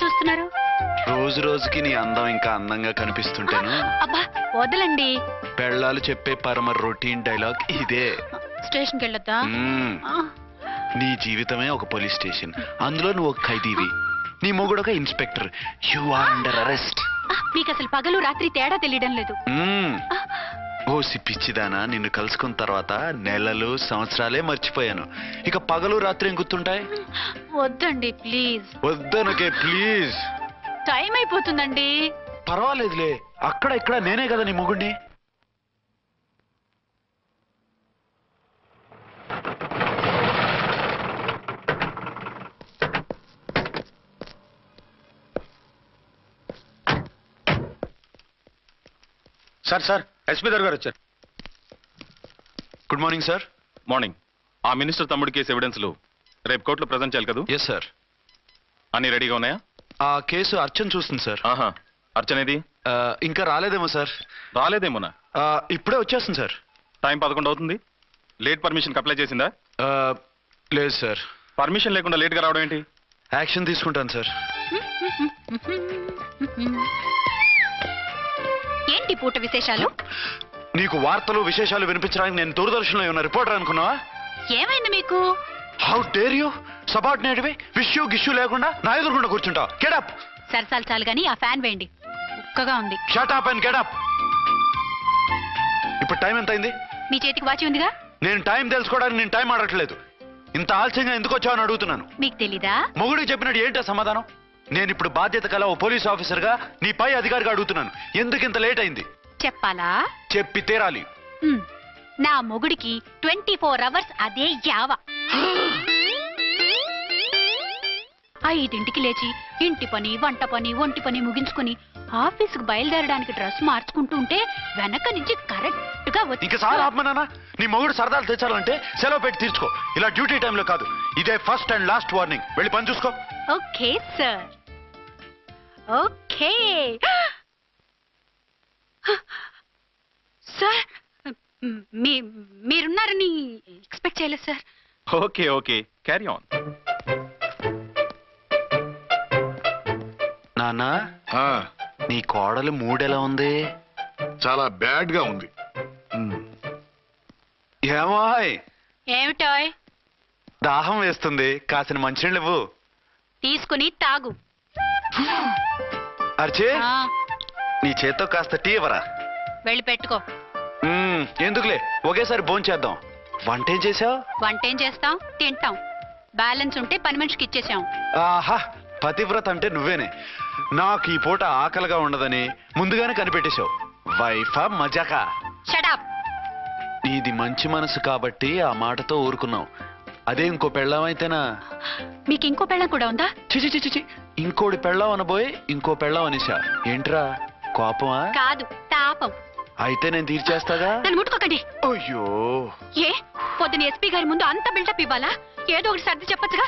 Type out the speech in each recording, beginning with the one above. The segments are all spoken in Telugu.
చూస్తున్నారు? రోజు రోజుకి నీ అందం ఇంకా అందంగా కనిపిస్తుంటాను. అబ్బా వదలండి. పెళ్ళాలు చెప్పే పరమ రొటీన్ డైలాగ్ ఇదే. స్టేషన్కి వెళ్ళొద్దా? నీ జీవితమే ఒక పోలీస్ స్టేషన్, అందులో నువ్వు ఒక ఖైదీవి, నీ మొగుడు ఒక inspector. You are under arrest. మీకు అసలు పగలు రాత్రి తేడా తెలియడం లేదు. ఓ సిప్పిచ్చిదానా, నిన్ను కలుసుకున్న తర్వాత నెలలు సంవత్సరాలే మర్చిపోయాను. ఇక పగలు రాత్రి ఏం గుర్తుంటాయి? వద్దండి ప్లీజ్. వద్దనకే ప్లీజ్. టైం అయిపోతుందండి. పర్వాలేదులే, అక్కడ ఇక్కడ నేనే కదా నీ మొగుడిని. సార్ సార్ ఎస్పీ గారు వచ్చారు. Good morning sir. మార్నింగ్. ఆ మినిస్టర్ తమ్ముడి కేసు ఎవిడెన్స్లు రేపు కోర్టులో ప్రజెంట్ చేయాలి కదా? Yes sir. అన్ని రెడీగా ఉన్నాయా? ఆ కేసు అర్చన చూస్తుంది సార్. ఆహా, అర్చనేది? ఇంకా రాలేదేమో సార్. రాలేదేమోనా? ఇప్పుడే వచ్చేస్తుంది సార్. టైం 11 అవుతుంది. లేట్ పర్మిషన్ అప్లై చేసిందా? లేదు సార్. పర్మిషన్ లేకుండా లేట్గా రావడం ఏంటి? యాక్షన్ తీసుకుంటాను సార్. ఏంటి పూట విశేషాలు? నీకు వార్తలు విశేషాలు వినిపించడానికి నేను దూరదర్శన్లో ఉన్న రిపోర్టర్ అనుకున్నావా? ఏమైంది మీకు? How dare you? సబార్డినేట్వి విష్యూ గిష్యూ లేకుండా నా ఎదురుకుండా కూర్చుంటావు. Get up. సరసాలు చాలు గానీ ఆ ఫ్యాన్ వేయండి, ఉక్కగా ఉంది. Shut up and get up. ఇప్పుడు టైం ఎంత అయింది? మీ చేతికి వాచి ఉందిగా. నేను టైం తెలుసుకోవడానికి నేను టైం ఆడట్లేదు. ఇంత ఆలస్యంగా ఎందుకు వచ్చావని అడుగుతున్నాను. మీకు తెలీదా? మొగుడికి చెప్పినట్టు ఏంటో సమాధానం? నేను ఇప్పుడు బాధ్యత కల ఓ పోలీస్ ఆఫీసర్ గా నీ పై అధికారిగా అడుగుతున్నాను, ఎందుకు ఇంత లేట్ అయింది? చెప్పాలా? చెప్పి తీరాలి. నా మొగుడికి 24 అవర్స్ అదే యావ. 5ంటికి లేచి ఇంటి పని, వంట పని, ఒంటి పని ముగించుకుని ఆఫీసుకు బయలుదేరడానికి డ్రెస్ మార్చుకుంటూ ఉంటే వెనక నుంచి కరెక్ట్ గా వచ్చి. ఇంకా చాలా ఆత్మనానా, నీ మొగుడు సరదాలు తెచ్చాలంటే సెలవు పెట్టి తీర్చుకో. ఇలా డ్యూటీ టైంలో కాదు. ఇదే ఫస్ట్ అండ్ లాస్ట్ వార్నింగ్. వెళ్ళి పని చూసుకో. Okay sir. Okay sir. మీరున్నారని ఎక్స్పెక్ట్ చేయలేదు sir. Okay okay, carry on. నాన్నా, నీ కోడలు మూడెలా ఉంది? చాలా బ్యాడ్ గా ఉంది. ఏమాయ్? ఏమిటాయ్? దాహం వేస్తుంది, కాసిన మంచినీళ్ళు ఇవ్వు. తీసుకుని తాగు. అర్చే, నీ చేత్తో కాస్త టీ ఇవ్వరా? వెళ్ళి పెట్టుకో. ఎందుకులే, ఒకేసారి భోంచేద్దాం. వంటేం చేసావు? వంటేం చేస్తాం, తింటాం. బ్యాలెన్స్ ఉంటే పని మనిషికి ఇచ్చేసాం. ఆహా, పతివ్రత అంటే నువ్వేనే. నాకు ఈ పూట ఆకలిగా ఉండదని ముందుగానే కనిపెట్టేశావు. వైఫా మజాకా? Shut up. నీది మంచి మనసు కాబట్టి ఆ మాటతో ఊరుకున్నావు. అదే ఇంకో పెళ్ళాం అయితేనా? మీకు ఇంకో పెళ్ళం కూడా ఉందా? చిచి చిచి చి, ఇంకోటి పెళ్ళాం అనబోయి ఇంకో పెళ్ళాం అనేసా. ఏంట్రా కోపమా? కాదు, తాపం. అయితే నేను తీర్చేస్తాగా. నన్ను ముట్టుకోకండి. అయ్యో, ఏ పొద్దున ఎస్పీ గారి ముందు అంత బిల్డప్ ఇవ్వాలా? ఏదో ఒకటి సర్ది చెప్పచ్చుగా.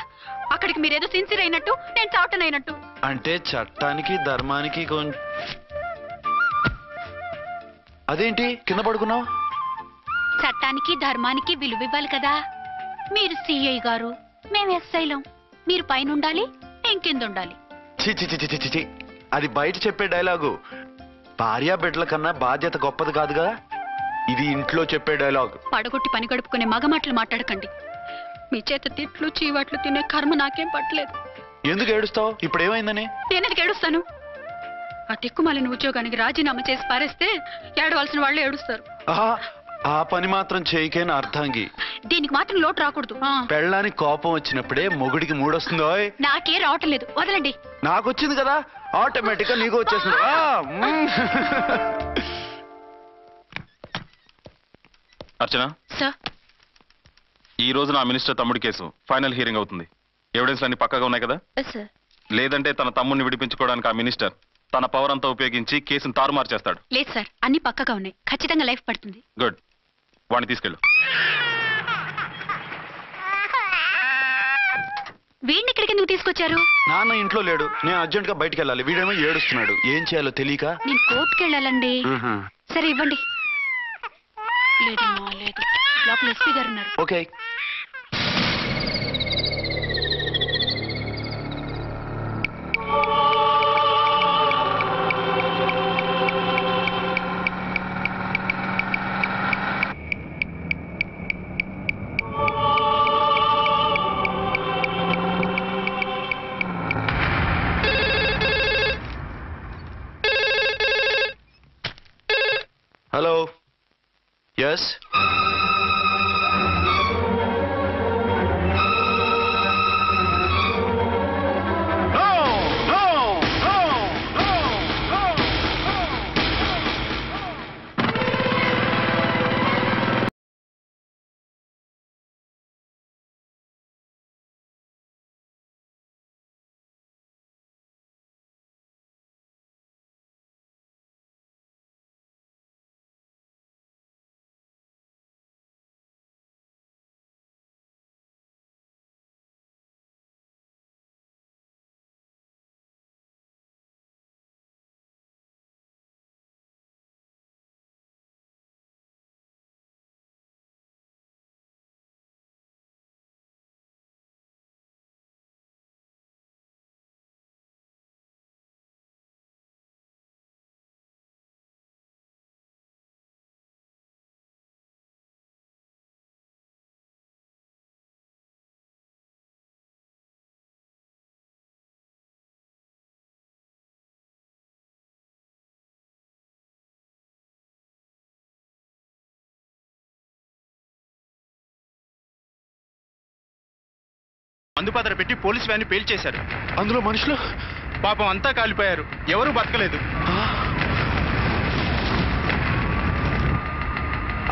అక్కడికి మీరేదో సిన్సియర్ అయినట్టు, నేను చావటం అయినట్టు. అంటే చట్టానికి ధర్మానికి అదేంటి కింద పడుకున్నావు? చట్టానికి ధర్మానికి విలువ ఇవ్వాలి కదా. మీరు సిఐ గారు, మేము ఎస్ఐలం. మీరు పైన ఉండాలి, నేను కింద ఉండాలి. చిచి చిచి చిచి చి, అది బయట చెప్పే డైలాగు. భార్యా బిడ్డల కన్నా బాధ్యత గొప్పది కాదుగా. ఇది ఇంట్లో చెప్పే డైలాగ్. పడగొట్టి పని గడుపుకునే మగమాటలు మాట్లాడకండి. మీ చేత తిట్లు చీవాట్లు తినే కర్మ నాకేం పట్టలేదు. ఎందుకు ఏడుస్తావు? ఇప్పుడు ఏమైందని? నేనెందుకు ఏడుస్తాను? ఆ తిక్కుమాలిన ఉద్యోగానికి రాజీనామా చేసి పారేస్తే ఏడవలసిన వాళ్ళు ఏడుస్తారు. ఆ పని మాత్రం చేయకేన అర్థంగి. దీనికి మాత్రం లోటు రాకూడదు. పెళ్ళానికి కోపం వచ్చినప్పుడే మొగుడికి మూడొస్తుందో? నాకే రావటం లేదు, వదలండి. నాకు వచ్చింది కదా, ఆటోమేటిక్ గా నీకు వచ్చేసింది. అర్చన సార్, ఈ రోజు నా మినిస్టర్ తమ్ముడి కేసు ఫైనల్ హియరింగ్ అవుతుంది. ఎవిడెన్స్ అన్ని పక్కగా ఉన్నాయి కదా? సార్. లేదంటే తన తమ్ముడిని విడిపించుకోవడానికి ఆ మినిస్టర్ తన పవర్ అంతా ఉపయోగించి కేసును తారుమారు చేస్తాడు. లేదు సార్, అన్ని పక్కగా ఉన్నాయి. ఖచ్చితంగా లైఫ్ పడుతుంది. గుడ్, వాడిని తీసుకెళ్ళు. వీడిని ఇక్కడికి ఎందుకు తీసుకొచ్చారు? నాన్న ఇంట్లో లేడు, నేను అర్జెంట్ గా బయటికి వెళ్ళాలి. వీడేమో ఏడుస్తున్నాడు, ఏం చేయాలో తెలియక. నేను కోర్టుకి వెళ్ళాలండి. సరే ఇవ్వండి. లేదమ్మా లేదు, లోపల ఎస్పీ గారు ఉన్నారు. ఓకే. ఎస్. అందుపాత్ర పెట్టి పోలీస్ వ్యాన్ పేల్చేశారు. అందులో మనుషులు పాపం అంతా కాలిపోయారు. ఎవరూ బతకలేదు.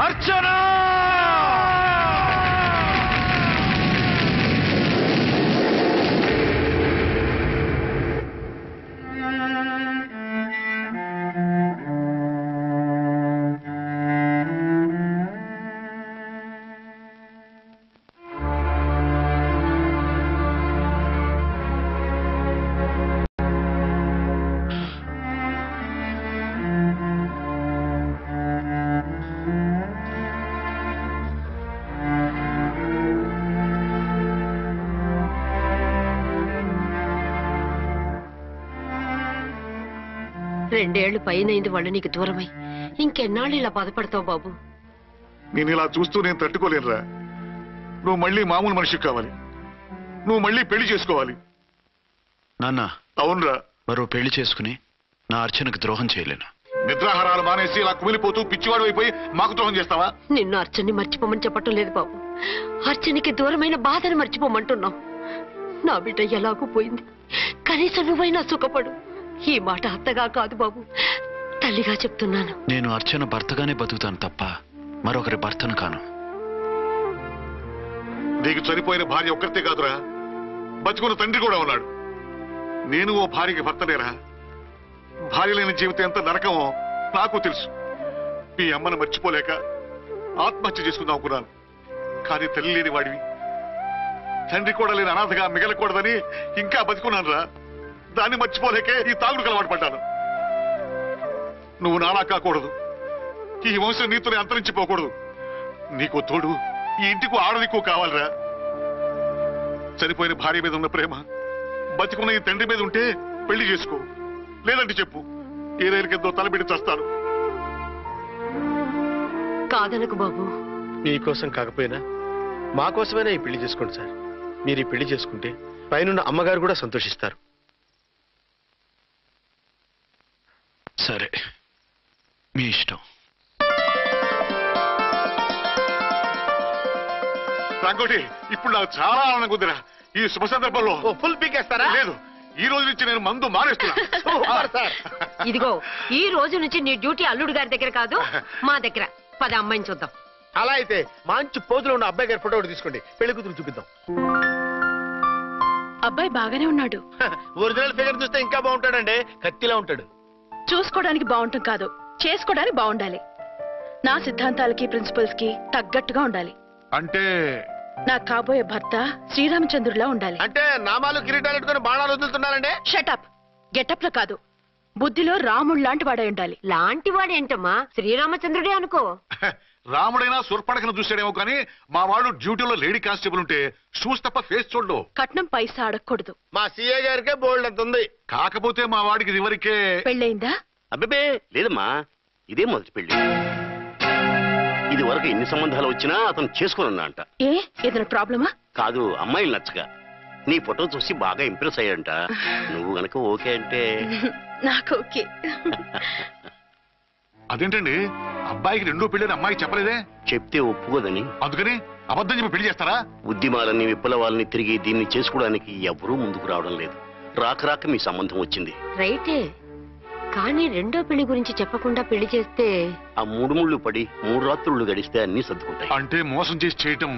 అర్చనా! రెండేళ్లు పైనైంది వాళ్ళు నీకు దూరమై. ఇంకెన్నాళ్ళు ఇలా బాధపడతావు బాబు? నేను ఇలా చూస్తూ నేను తట్టుకోలేనురా. నువ్వు మళ్ళీ మామూలు మనిషి కావాలి. నువ్వు మళ్ళీ పెళ్లి చేసుకోవాలి. నాన్న, అవునరా. మరో పెళ్లి చేసుకుని నా అర్చనకు ద్రోహం చేయలేను. నిద్రాహారాలు మానేసి ఇలా కుమిలిపోతూ పిచ్చివాడు అయిపోయి మాకు ద్రోహం చేస్తావా? నిన్ను అర్చన్ని మర్చిపోమని చెప్పటం లేదు బాబు. అర్చనికి దూరమైన బాధను మర్చిపోమంటున్నావు. నా బిడ్డ ఎలాగూ పోయింది, కనీసం నువ్వైనా సుఖపడు. ఈ మాట అత్తగా కాదు బాబు, తల్లిగా చెప్తున్నాను. నేను అర్చన భర్తగానే బతుకుతాను తప్ప మరొకరి భర్తను కాను. నీకు చనిపోయిన భార్య ఒక్కరితే కాదురా, బతుకున్న తండ్రి కూడా ఉన్నాడు. నేను ఓ భార్యకి భర్తనేరా. భార్య లేని జీవితం ఎంత నరకమో నాకు తెలుసు. మీ అమ్మను మర్చిపోలేక ఆత్మహత్య చేసుకుందాం అనుకున్నాను. కానీ తల్లి లేని వాడివి, తండ్రి కూడా లేని అనాథగా మిగలకూడదని ఇంకా బతుకున్నాను రా. దాన్ని మర్చిపోలేకే ఈ తాగుడు అలవాటు పడ్డాను. నువ్వు నాలా కాకూడదు. ఈ వంశం నీతోనే అంతరించిపోకూడదు. నీకు తోడు ఈ ఇంటికి ఆడదికు కావాలిరా. చనిపోయిన భార్య మీద ఉన్న ప్రేమ బతికున్న ఈ తండ్రి మీద ఉంటే పెళ్లి చేసుకో. లేదంటే చెప్పు, ఏ రైలు కిందో తలబెట్టి చేస్తాను. కాదనకు బాబు. మీకోసం కాకపోయినా మా కోసమైనా ఈ పెళ్లి చేసుకోండి సార్. మీరు ఈ పెళ్లి చేసుకుంటే పైనున్న అమ్మగారు కూడా సంతోషిస్తారు. సరే, మీ ఇష్టం. రంగోటి, ఇప్పుడు నాకు చాలా ఆనందంగా ఉందిరా. ఈ శుభ సందర్భంలో ఫుల్ పీకేస్తారా? లేదు, ఈ రోజు నుంచి నేను మందు మానేస్తున్నా. ఇదిగో, ఈ రోజు నుంచి నీ డ్యూటీ అల్లుడు గారి దగ్గర కాదు, మా దగ్గర. పద అమ్మాయిని చూద్దాం. అలా అయితే మంచి పోజులో ఉన్న అబ్బాయి గారి ఫోటో ఒకటి తీసుకోండి, పెళ్లి కూతురు చూపిద్దాం. అబ్బాయి బాగానే ఉన్నాడు. ఒరిజినల్ ఫిగర్ చూస్తే ఇంకా బాగుంటాడండి, కత్తిలా ఉంటాడు. చూసుకోవడానికి బాగుంటాం కాదు, చేసుకోవడానికి బాగుండాలి. నా సిద్ధాంతాలకి ప్రిన్సిపల్స్ కి తగ్గట్టుగా ఉండాలి. అంటే నా కాబోయే భర్త శ్రీరామచంద్రుడిలా ఉండాలి. అంటే నామాలు కిరీటాలు పెట్టుకుని బాణాలు వదులుతున్నారండి. షటప్. గెటప్ లో కాదు, బుద్ధిలో రాముడు లాంటి వాడై ఉండాలి. లాంటి వాడేంటమ్మా, శ్రీరామచంద్రుడే అనుకో. రాముడైనా సుర్పడకను చూసాడేమో కానీ మా వాడు డ్యూటీలో లేడీ కానిస్టేబుల్ ఉంటే షూస్ తప్ప ఫేస్ చూడడు. కట్నం పైసా అడగకూడదు. మా సీఏ గారికే బోల్డ్ అంత ఉంది. కాకపోతే మా వాడికి ఇదివరకే పెళ్ళయిందా? అబ్బే లేదమ్మా, ఇదే మొదటి పెళ్లి. ఇది వరకు ఎన్ని సంబంధాలు వచ్చినా అతను చేసుకున్నా అంట. ఏ ఏదైనా ప్రాబ్లమా? కాదు, అమ్మాయిలు నచ్చగా నీ ఫోటో చూసి బాగా ఇంప్రెస్ అయ్యంట. నువ్వు గనక ఓకే అంటే నాకు ఓకే. అదేంటండి, అబ్బాయికి రెండో పెళ్ళని అమ్మాయికి చెప్పలేదే? చెప్తే ఒప్పుకోదని. అందుకని అబద్ధం చెప్పి పెళ్లి చేస్తారా? ఉద్యమాలని విప్లవాలని తిరిగి దీన్ని చేసుకోవడానికి ఎవరూ ముందుకు రావడం లేదు. రాక మీ సంబంధం వచ్చింది. రైటే, కానీ రెండో పెళ్లి గురించి చెప్పకుండా పెళ్లి చేస్తే ఆ 3 ముళ్ళు పడి 3 రాత్రులు గడిస్తే అన్ని సర్దుకుంటాయి. అంటే మోసం చేసి చేయటం.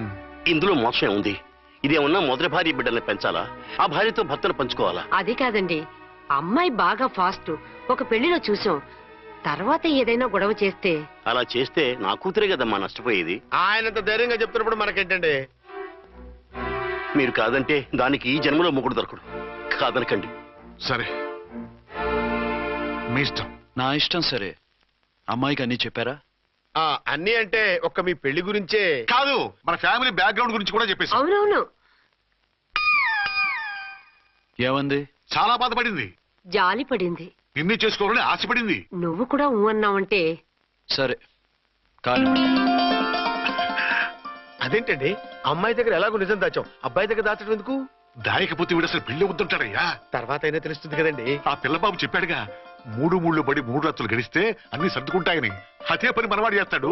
ఇందులో మోసం ఉంది. ఇదేమన్నా మొదటి భార్య బిడ్డల్ని పెంచాలా? ఆ భార్యతో భర్తను పంచుకోవాలా? అది కాదండి, అమ్మాయి బాగా ఫాస్ట్. ఒక పెళ్లిలో చూసాం, తర్వాత ఏదైనా గొడవ చేస్తే. అలా చేస్తే నా కూతురే కదమ్మా నష్టపోయేది. ఆయనంత ధైర్యంగా చెప్తున్నప్పుడు మనకేంటండి? మీరు కాదంటే దానికి ఈ జన్మలో మొగుడు దొరకడు. కాదనకండి. సరే, మీ ఇష్టం. నా ఇష్టం. సరే, అమ్మాయికి అన్ని చెప్పారా? అన్నీ అంటే ఒక్క మీ పెళ్లి గురించే కాదు, మన ఫ్యామిలీ బ్యాక్గ్రౌండ్ గురించి కూడా చెప్పేసి. అవునవును. ఏమంది? చాలా బాధపడింది, జాలి పడింది, నిన్నే చేసుకోవాలని ఆశపడింది. నువ్వు కూడా ఊ అన్నావంటే. సరే కానీ అదేంటండి, అమ్మాయి దగ్గర ఎలాగో నిజం దాచాం, అబ్బాయి దగ్గర దాచడం ఎందుకు? దాయకపోతే వీడు అసలు పెళ్లి వద్దుంటాడయ్యా. తర్వాత అయినా తెలుస్తుంది కదండి. ఆ పిల్లబాబు చెప్పాడుగా, 3 ముళ్ళు పడి 3 రాత్రులు గడిస్తే అన్ని సర్దుకుంటాయని. అదే పని మనవాడు చేస్తాడు.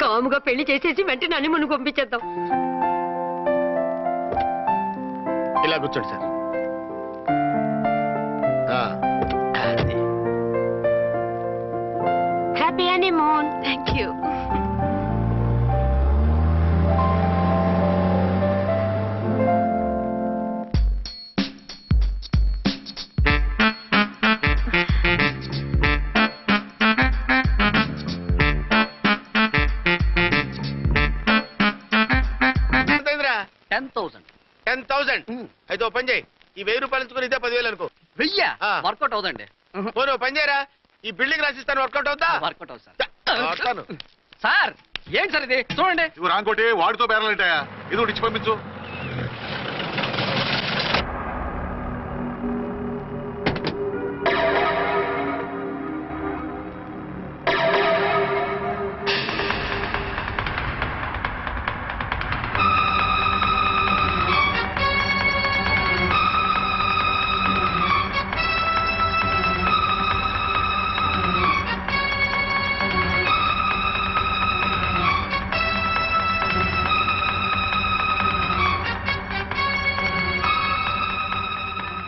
కాముగా పెళ్లి చేసేసి వెంటనే అన్ని మును పంపించేద్దాం. ఇలా కూర్చోండి sir. Happy honeymoon. Thank you. అయితే ఓ పని చేయి, ఈ 1000 రూపాయలు ఇచ్చుకుని ఇదే 10,000 అనుకో. 1000 ఆ. వర్కౌట్ అవుదండి. పోనీ ఓ పని చేయరా, ఈ బిల్డింగ్ రాసిస్తాను, వర్కౌట్ అవుతా? వర్కౌట్ అవుతుంది సార్. వస్తాను. సార్ ఏంటి సార్ ఇది? చూడండి. ఇవి రాంకోటి వాడితో బేరాలంటాయా? ఇది ఒకటి ఇచ్చి పంపించు.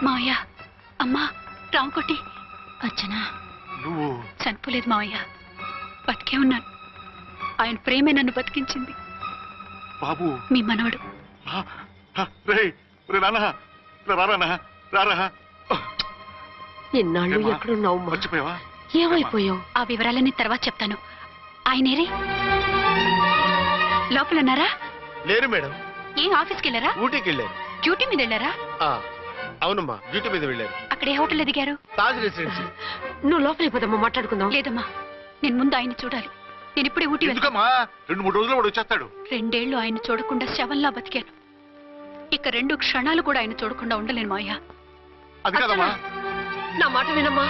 మావయ్య, అమ్మా, రాంకోటి, అర్చనా. నువ్వు చనిపోలేదు మావయ్య, బతికే ఉన్నాను. ఆయన ప్రేమే నన్ను బతికించింది. బాబు, మీ మనవడు. రారా. ఇన్నాళ్ళు ఎక్కడున్నావు? మర్చిపోయావా? ఏమైపోయావు? ఆ వివరాలన్నీ తర్వాత చెప్తాను. ఆయనేరి లోపల ఉన్నారా? లేరు మేడం. ఏం ఆఫీస్కి వెళ్ళారా? ఊటీకి వెళ్ళారు. డ్యూటీ మీద వెళ్ళారా? అవునమ్మా, డ్యూటీ మీద వెళ్ళారు. అక్కడ ఏ హోటల్ ఎదిగారు? తాజ్ రెసిడెన్సీ. నువ్వు లోపలికి పోదమ్మా, మాట్లాడుకుందాం. లేదమ్మా, నేను ముందు ఆయన చూడాలి. నేను ఇప్పుడే ఊటీ వెళ్తాను. ఎందుకమ్మా? 2-3 రోజుల్లో వాడు వచ్చేస్తాడు. 2 ఏళ్లు ఆయన చూడకుండా శవంలా బతికాను. ఇక 2 క్షణాలు కూడా ఆయన చూడకుండా ఉండలేను మావయ్య. అది కాదమ్మా. నా మాట వినమ్మా.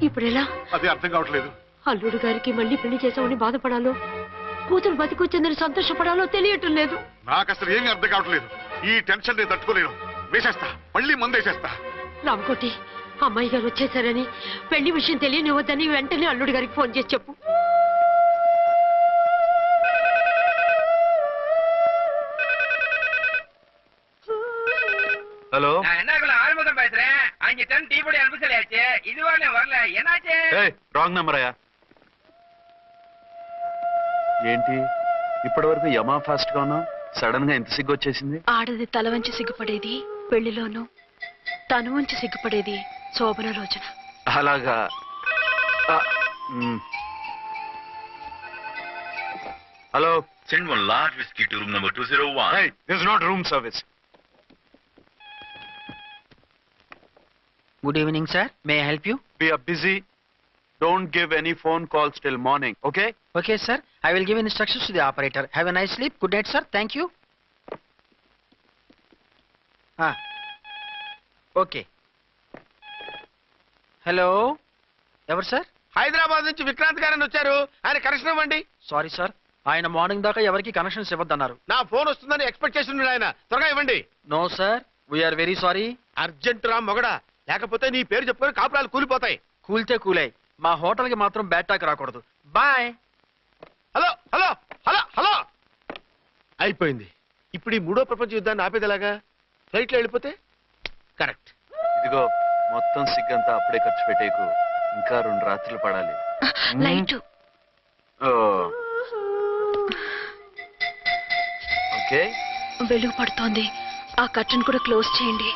ఇప్పుడు ఎలా? అదే అర్థం కావట్లేదు. అల్లుడు గారికి మళ్ళీ పెళ్లి చేసామని బాధపడాలో, కూతురు బతికొచ్చిందని సంతోషపడాలో తెలియటం లేదు. నాకు అసలు ఏమీ అర్థం కావట్లేదు. ఈ టెన్షన్ నేను తట్టుకోలేను. వేసేస్తా, మళ్ళీ మందేసేస్తా. రామకోటి, అమ్మాయి గారు వచ్చేసారని, పెళ్లి విషయం తెలియనివ్వద్దని వెంటనే అల్లుడి గారికి ఫోన్ చేసి చెప్పు. ஹலோ, ஆறுமுகம் பேசுறேன். 5 டன் டீ பொடி அனுப்ப சொல்லியாச்சு. இதுவரை வரல, என்னாச்சு? రాంగ్ నెంబర్ అయ్యా. ఏంటి ఇప్పటి వరకు యమా ఫాస్ట్ గా ఉన్నావు, సడన్ గా ఎంత సిగ్గు వచ్చేసింది? ఆడది తల వంచి సిగ్గుపడేది పెళ్లిలోనూ, తను వంచి సిగ్గుపడేది శోభన రోజున. అలాగా. Hello, Send 1 large whiskey to room number 201. hey, this is not room service. Good evening, sir. May I help you? We are busy. Don't give any phone calls till morning, okay? Okay, sir. I will give instructions to the operator. Have a nice sleep. Good night, sir. Thank you. Okay. Hello. ఎవరు సార్? హైదరాబాద్ నుంచి విక్రాంత్ గారని వచ్చారు. ఆయన కనెక్షన్ ఇవ్వండి. సారీ సార్, ఆయన మార్నింగ్ దాకా ఎవరికి కనెక్షన్స్ ఇవ్వద్దన్నారు. నా ఫోన్ వస్తుందని ఎక్స్పెక్ట్ చేసి ఉన్నాడు ఆయన. త్వరగా ఇవ్వండి. No sir, we are very sorry. Urgent రా మొగడా, లేకపోతే నీ పేరు చెప్పుకొని కాపురాలు కూలిపోతాయి. కూల్తే కూలాయి, మా హోటల్ కి మాత్రం బ్యాడ్ టాక్ రాకూడదు. Bye. Hello hello hello hello. అయిపోయింది. ఇప్పుడు ఈ మూడో ప్రపంచ యుద్ధాన్ని ఆపేది ఎలాగా? ఫ్లైట్ లో వెళ్ళిపోతే కరెక్ట్. ఇదిగో మొత్తం సిగ్గంతా అప్పుడే ఖర్చు పెట్టేకు, ఇంకా 2 రాత్రులు పడాలి. లైట్ ఓకే, వెలుగు పడుతోంది. ఆ కర్టన్ కూడా క్లోజ్ చేయండి.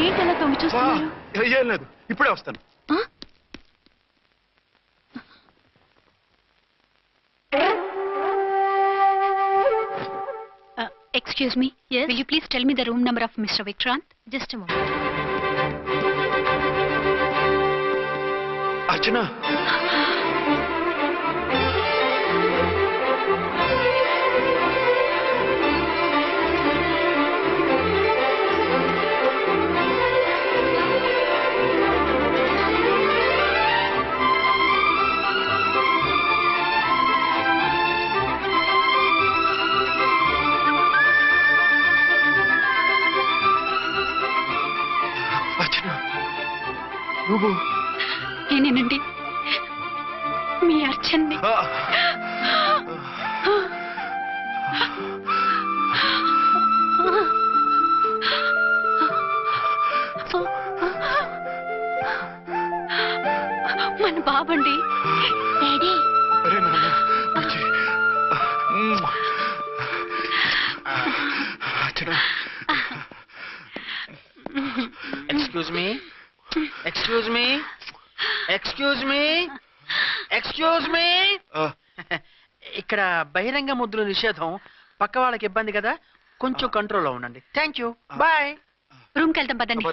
ఏంటలా తొంగి చూస్తున్నారు? ఏం లేదు, ఇప్పుడే వస్తాను. Excuse me. Yes. Will you please tell me the room number of Mr. Vikrant? Just moment. అర్చన, నువ్వు నేనేనండి, మీ అర్చన్ని. మన బాబండి. డాడీ, అరే నాన్న, వచ్చి. Archana, excuse me, excuse me, excuse me, excuse me. ఇక్కడ బహిరంగ ముద్దుల నిషేధం, పక్క వాళ్ళకి ఇబ్బంది కదా, కొంచెం కంట్రోల్లో ఉండండి. Thank you, bye. రూమ్కి వెళ్తాం పదండి.